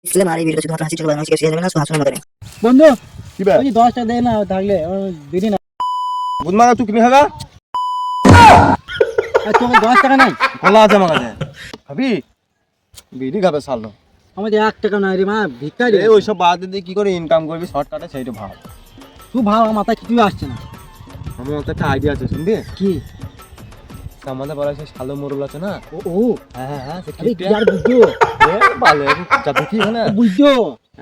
Disclaimer, এই ভিডিওতে শুধুমাত্র হাসি চলবে না, শিখে যাবে না, হাসুনের মতো নেই। বন্ধু কি বে ওই 10টা দে না, থাকলে দিদি না। বুধমা তুই কিনে খাগা আর তোকে 10 টাকা নাই? কলা আছে আমার কাছে খাবি বিড়ি খাবে সালো আমাদের 1 টাকা নাই রে মা, ভিক্ষারি। এই ওইসব বাদ দিয়ে কি করে ইনকাম করবি শর্টকাটে সেইটা ভাব। তুই ভাব, আমার মাথায় কিছুই আসছে না। আমার মতো একটা আইডিয়া আছে শুনবি? কি? আমাদের বলা সেই শালো মোরল আছে না? ও হ্যাঁ হ্যাঁ সে আরে কি আর বুঝছো? ভালো যাবে কি না বুঝছো?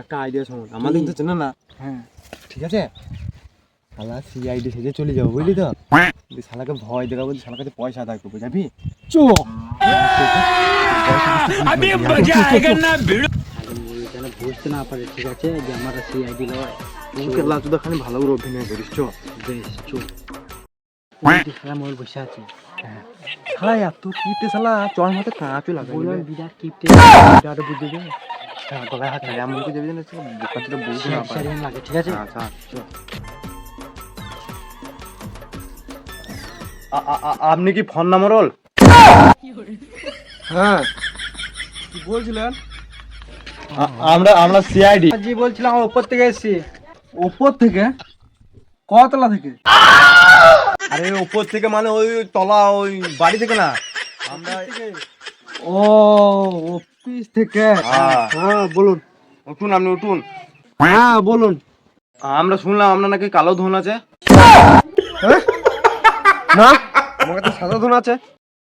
একটা আইডিয়া শোন, আমাদের তো চেনা না, হ্যাঁ ঠিক আছে? শালা সিআইডি সেজে চলে যাবো বুঝলি তো, শালাকে ভয় দেখাবো, শালার কাছে পয়সা আদায় করবো, যাবি? চো अभी मजा आएगा ना भिड़ो। যেন বুঝতে না পারে, ঠিক আছে, যে আমার সিআইডি লয়। তোকে লাচুদা খালি ভালো করে অভিনয় করিস চো। বেশ চো। খেলা মোর বসে আছে। হ্যাঁ শালা এত কিপটে শালা, চর মতো কাঁচও লাগে বললাম বিরাট কিপটে, বিরাট বুঝতে দে। গলায় হাত লাগে এমন করে যাবি না বোকাচোদা বলতে না পারে। সেরিয়ান লাগে, ঠিক আছে? আচ্ছা চো। আপনি কি ফোন নাম্বারল? হ্যাঁ কি বলছিলেন? আমরা সিআইডি। জি বলছিলাম, উপর থেকে এসেছি। উপর থেকে? কতলা থেকে? আরে উপর থেকে মানে ওই তলা, ওই বাড়ি থেকে না, আমরা ও অফিস থেকে? হ্যাঁ। হ্যাঁ বলুন। উঠুন, আপনি উঠুন। হ্যাঁ বলুন। আমরা শুনলাম আপনার নাকি কালো ধন আছে। হ্যাঁ? না, আমার কাছে সাদা ধন আছে।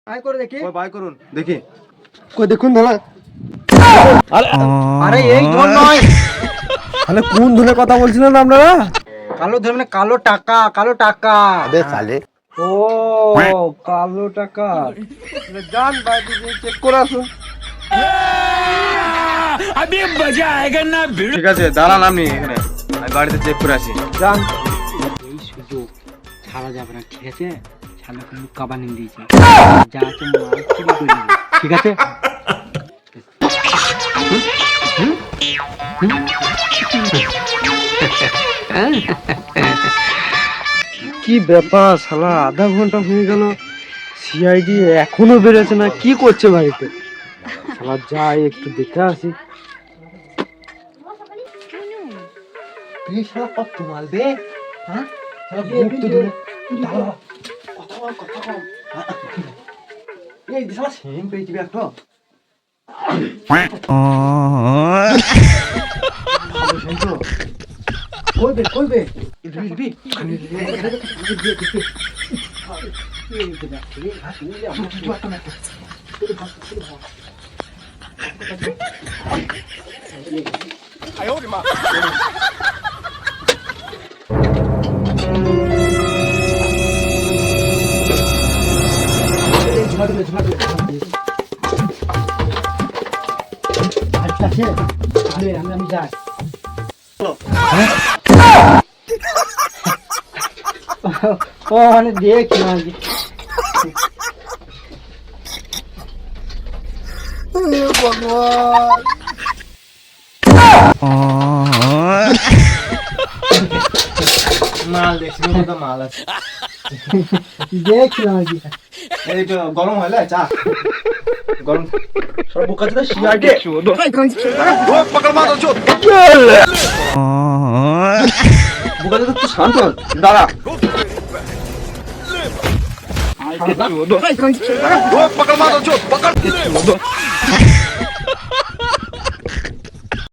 আয় করে দেখি। ওই বাই করুন দেখি। কই দেখুন ধলা। আরে এই ধন নয়। তাহলে কোন ধনের কথা বলছিলেন আপনারা? কালো ধন মানে কালো টাকা, কালো টাকা। আবে সালে, ও কালো টাকা। যান বাইরে গিয়ে চেক করে আসুন। अभी मजा आएगा ना भिड़ो। ঠিক আছে, দাঁড়ান আপনি এখানে, আমি বাড়িতে চেক করে আসি। যান। এই সুযোগ ছাড়া যাবে না, ঠিক আছে? ছাড়া কোনো কাবানি দিয়েছে, যা আছে মাল চুরি করে নেবে, ঠিক আছে? কি ব্যাপার শালা, আধা ঘন্টা হয়ে গেল, সিআইডি এখনো বেরোচ্ছে না, কি করছে বাড়িতে? শালা যাই একটু দেখে আসি। তুই শালা কত মাল বে? হ্যাঁ শালা গুপ্ত ধরে দাঁড়া, কথা বল, কথা বল। এই শালা সেম পেয়েছি একটা। কইবে কইবে দিবি আমি যাই। ও মানে দেখি না কি মাল দেখছি না, মাল আছে। দেখছিলাম আর কি। এই তো গরম হইলে চা গরম সব বোকাচোদা সিআইডি পকড় মারো চোদ। বোকাচোদা তুই শান্ত হ, দাঁড়া। পকড় মারো চোদ, পকড়।